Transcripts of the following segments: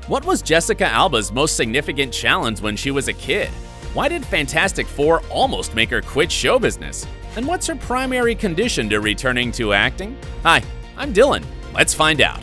What was Jessica Alba's most significant challenge when she was a kid? Why did Fantastic Four almost make her quit show business? And what's her primary condition to returning to acting? Hi, I'm Dylan. Let's find out.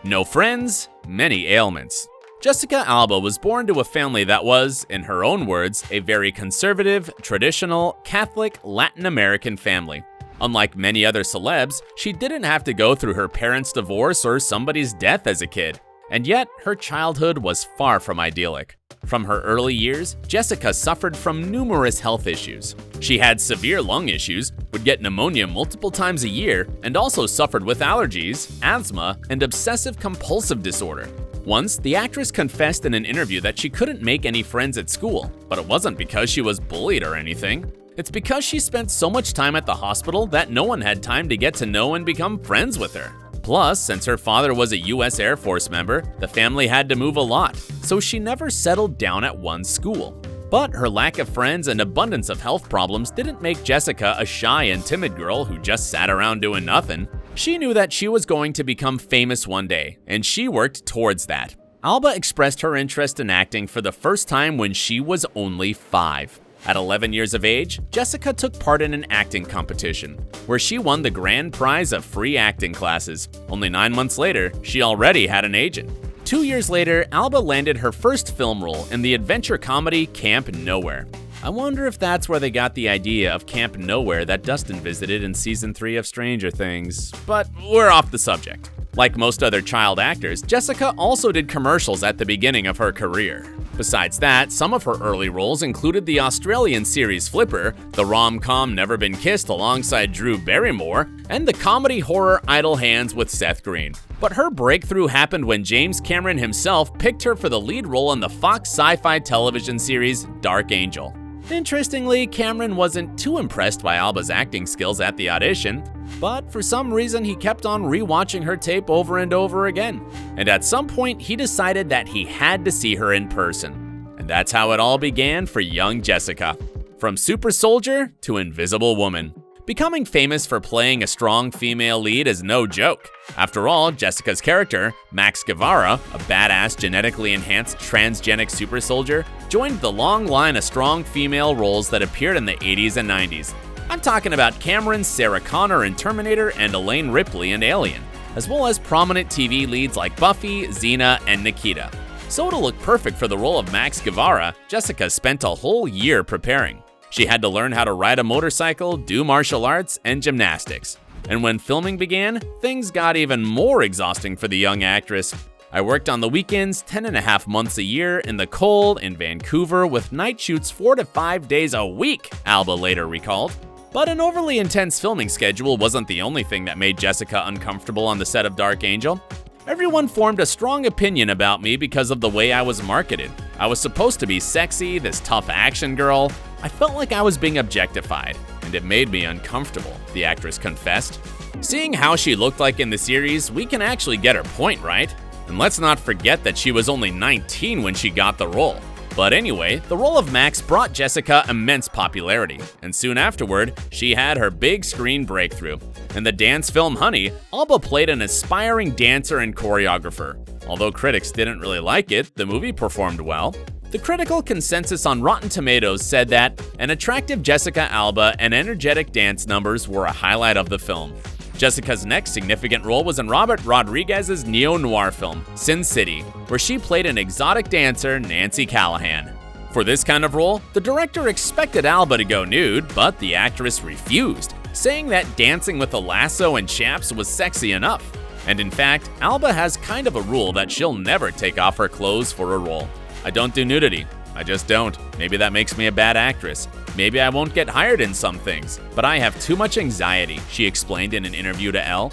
No friends, many ailments. Jessica Alba was born to a family that was, in her own words, a very conservative, traditional, Catholic, Latin American family. Unlike many other celebs, she didn't have to go through her parents' divorce or somebody's death as a kid. And yet, her childhood was far from idyllic. From her early years, Jessica suffered from numerous health issues. She had severe lung issues, would get pneumonia multiple times a year, and also suffered with allergies, asthma, and obsessive-compulsive disorder. Once, the actress confessed in an interview that she couldn't make any friends at school, but it wasn't because she was bullied or anything. It's because she spent so much time at the hospital that no one had time to get to know and become friends with her. Plus, since her father was a US Air Force member, the family had to move a lot, so she never settled down at one school. But her lack of friends and abundance of health problems didn't make Jessica a shy and timid girl who just sat around doing nothing. She knew that she was going to become famous one day, and she worked towards that. Alba expressed her interest in acting for the first time when she was only 5. At 11 years of age, Jessica took part in an acting competition, where she won the grand prize of free acting classes. Only 9 months later, she already had an agent. 2 years later, Alba landed her first film role in the adventure comedy Camp Nowhere. I wonder if that's where they got the idea of Camp Nowhere that Dustin visited in season 3 of Stranger Things, but we're off the subject. Like most other child actors, Jessica also did commercials at the beginning of her career. Besides that, some of her early roles included the Australian series Flipper, the rom-com Never Been Kissed alongside Drew Barrymore, and the comedy horror Idle Hands with Seth Green. But her breakthrough happened when James Cameron himself picked her for the lead role in the Fox sci-fi television series Dark Angel. Interestingly, Cameron wasn't too impressed by Alba's acting skills at the audition, but for some reason he kept on rewatching her tape over and over again. And at some point he decided that he had to see her in person. And that's how it all began for young Jessica. From super soldier to Invisible Woman. Becoming famous for playing a strong female lead is no joke. After all, Jessica's character, Max Guevara, a badass genetically enhanced transgenic super soldier, joined the long line of strong female roles that appeared in the 80s and 90s. I'm talking about Cameron, Sarah Connor in Terminator, and Elaine Ripley in Alien, as well as prominent TV leads like Buffy, Xena, and Nikita. So to look perfect for the role of Max Guevara, Jessica spent a whole year preparing. She had to learn how to ride a motorcycle, do martial arts, and gymnastics. And when filming began, things got even more exhausting for the young actress. I worked on the weekends 10.5 months a year in the cold in Vancouver with night shoots 4 to 5 days a week, Alba later recalled. But an overly intense filming schedule wasn't the only thing that made Jessica uncomfortable on the set of Dark Angel. Everyone formed a strong opinion about me because of the way I was marketed. I was supposed to be sexy, this tough action girl. I felt like I was being objectified, and it made me uncomfortable, the actress confessed. Seeing how she looked like in the series, we can actually get her point, right? And let's not forget that she was only 19 when she got the role. But anyway, the role of Max brought Jessica immense popularity, and soon afterward, she had her big screen breakthrough. In the dance film Honey, Alba played an aspiring dancer and choreographer. Although critics didn't really like it, the movie performed well. The critical consensus on Rotten Tomatoes said that an attractive Jessica Alba and energetic dance numbers were a highlight of the film. Jessica's next significant role was in Robert Rodriguez's neo-noir film, Sin City, where she played an exotic dancer, Nancy Callahan. For this kind of role, the director expected Alba to go nude, but the actress refused, saying that dancing with a lasso and chaps was sexy enough. And in fact, Alba has kind of a rule that she'll never take off her clothes for a role. I don't do nudity. I just don't. Maybe that makes me a bad actress. Maybe I won't get hired in some things, but I have too much anxiety, she explained in an interview to Elle.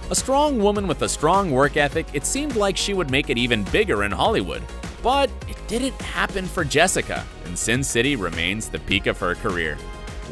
A strong woman with a strong work ethic, it seemed like she would make it even bigger in Hollywood. But it didn't happen for Jessica, and Sin City remains the peak of her career.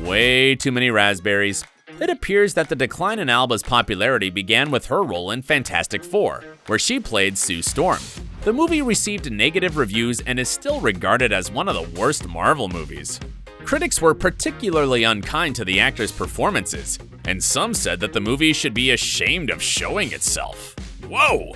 Way too many raspberries. It appears that the decline in Alba's popularity began with her role in Fantastic Four, where she played Sue Storm. The movie received negative reviews and is still regarded as one of the worst Marvel movies. Critics were particularly unkind to the actor's performances, and some said that the movie should be ashamed of showing itself. Whoa!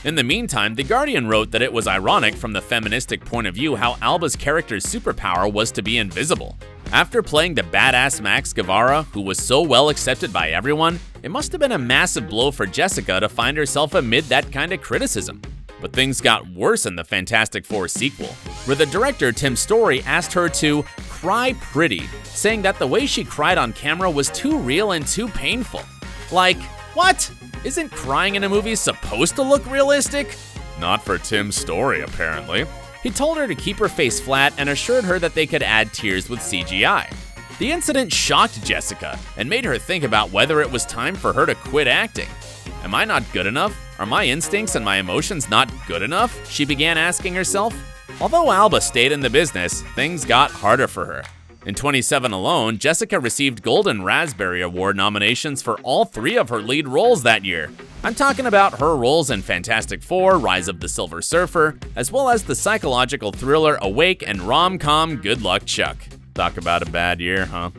In the meantime, The Guardian wrote that it was ironic from the feministic point of view how Alba's character's superpower was to be invisible. After playing the badass Max Guevara, who was so well accepted by everyone, it must have been a massive blow for Jessica to find herself amid that kind of criticism. But things got worse in the Fantastic Four sequel, where the director Tim Story asked her to cry pretty, saying that the way she cried on camera was too real and too painful. Like, what? Isn't crying in a movie supposed to look realistic? Not for Tim Story, apparently. He told her to keep her face flat and assured her that they could add tears with CGI. The incident shocked Jessica and made her think about whether it was time for her to quit acting. Am I not good enough? Are my instincts and my emotions not good enough? She began asking herself. Although Alba stayed in the business, things got harder for her. In 2017 alone, Jessica received Golden Raspberry Award nominations for all 3 of her lead roles that year. I'm talking about her roles in Fantastic Four, Rise of the Silver Surfer, as well as the psychological thriller Awake and rom-com Good Luck Chuck. Talk about a bad year, huh?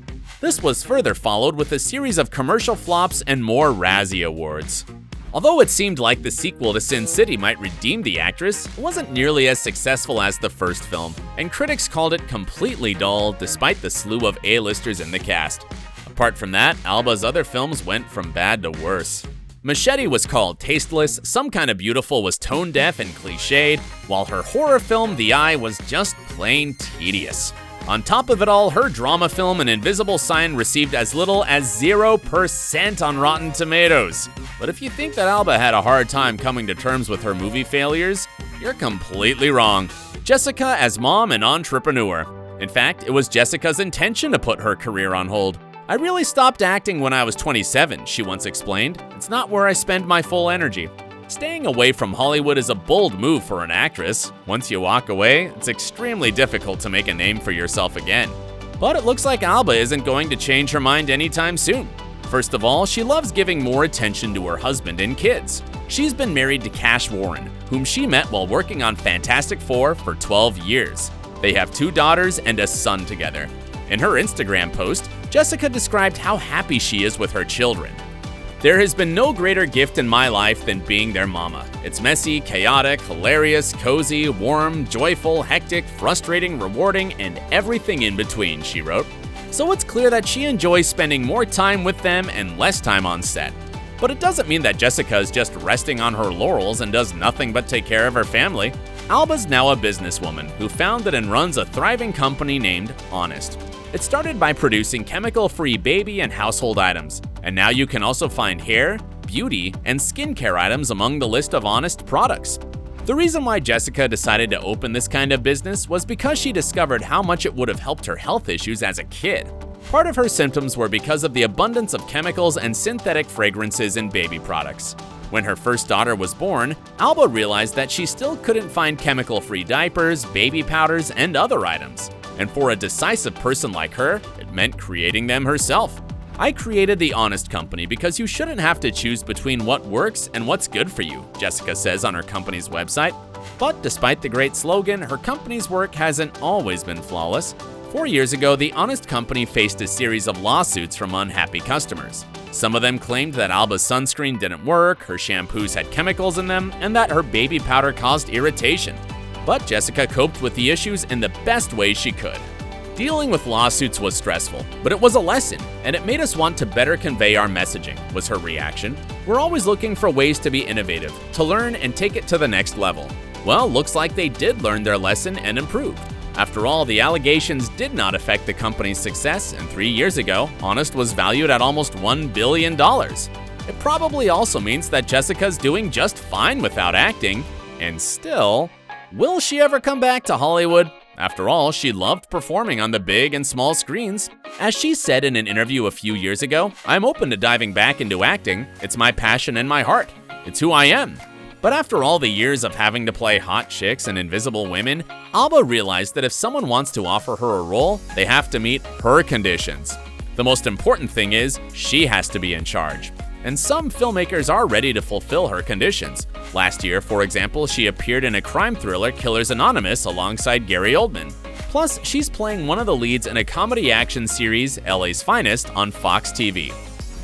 This was further followed with a series of commercial flops and more Razzie Awards. Although it seemed like the sequel to Sin City might redeem the actress, it wasn't nearly as successful as the first film, and critics called it completely dull despite the slew of A-listers in the cast. Apart from that, Alba's other films went from bad to worse. Machete was called tasteless, Some Kinda Beautiful was tone-deaf and cliched, while her horror film The Eye was just plain tedious. On top of it all, her drama film An Invisible Sign received as little as 0% on Rotten Tomatoes. But if you think that Alba had a hard time coming to terms with her movie failures, you're completely wrong. Jessica as mom and entrepreneur. In fact, it was Jessica's intention to put her career on hold. I really stopped acting when I was 27, she once explained. It's not where I spend my full energy. Staying away from Hollywood is a bold move for an actress. Once you walk away, it's extremely difficult to make a name for yourself again. But it looks like Alba isn't going to change her mind anytime soon. First of all, she loves giving more attention to her husband and kids. She's been married to Cash Warren, whom she met while working on Fantastic Four for 12 years. They have 2 daughters and a son together. In her Instagram post, Jessica described how happy she is with her children. There has been no greater gift in my life than being their mama. It's messy, chaotic, hilarious, cozy, warm, joyful, hectic, frustrating, rewarding, and everything in between, she wrote. So it's clear that she enjoys spending more time with them and less time on set. But it doesn't mean that Jessica is just resting on her laurels and does nothing but take care of her family. Alba's now a businesswoman who founded and runs a thriving company named Honest. It started by producing chemical-free baby and household items, and now you can also find hair, beauty, and skincare items among the list of Honest products. The reason why Jessica decided to open this kind of business was because she discovered how much it would have helped her health issues as a kid. Part of her symptoms were because of the abundance of chemicals and synthetic fragrances in baby products. When her first daughter was born, Alba realized that she still couldn't find chemical-free diapers, baby powders, and other items. And for a decisive person like her, it meant creating them herself. I created the Honest Company because you shouldn't have to choose between what works and what's good for you, Jessica says on her company's website. But despite the great slogan, her company's work hasn't always been flawless. 4 years ago, the Honest Company faced a series of lawsuits from unhappy customers. Some of them claimed that Alba's sunscreen didn't work, her shampoos had chemicals in them, and that her baby powder caused irritation. But Jessica coped with the issues in the best way she could. Dealing with lawsuits was stressful, but it was a lesson, and it made us want to better convey our messaging, was her reaction. We're always looking for ways to be innovative, to learn and take it to the next level. Well, looks like they did learn their lesson and improved. After all, the allegations did not affect the company's success, and 3 years ago, Honest was valued at almost $1 billion. It probably also means that Jessica's doing just fine without acting, and still, will she ever come back to Hollywood? After all, she loved performing on the big and small screens. As she said in an interview a few years ago, "I'm open to diving back into acting. It's my passion and my heart. It's who I am." But after all the years of having to play hot chicks and invisible women, Alba realized that if someone wants to offer her a role, they have to meet her conditions. The most important thing is, she has to be in charge. And some filmmakers are ready to fulfill her conditions. Last year, for example, she appeared in a crime thriller, Killers Anonymous, alongside Gary Oldman. Plus, she's playing one of the leads in a comedy action series, LA's Finest, on Fox TV.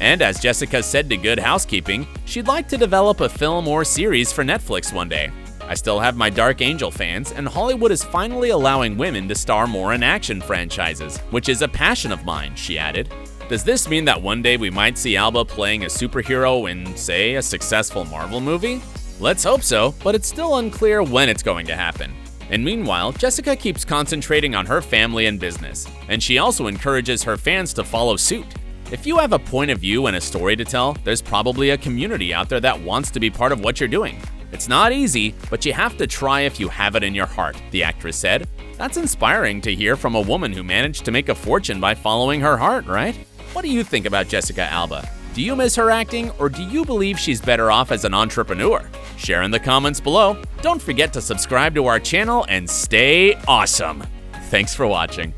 And as Jessica said to Good Housekeeping, she'd like to develop a film or series for Netflix one day. I still have my Dark Angel fans, and Hollywood is finally allowing women to star more in action franchises, which is a passion of mine, she added. Does this mean that one day we might see Alba playing a superhero in, say, a successful Marvel movie? Let's hope so, but it's still unclear when it's going to happen. And meanwhile, Jessica keeps concentrating on her family and business, and she also encourages her fans to follow suit. If you have a point of view and a story to tell, there's probably a community out there that wants to be part of what you're doing. It's not easy, but you have to try if you have it in your heart, the actress said. That's inspiring to hear from a woman who managed to make a fortune by following her heart, right? What do you think about Jessica Alba? Do you miss her acting, or do you believe she's better off as an entrepreneur? Share in the comments below. Don't forget to subscribe to our channel and stay awesome. Thanks for watching.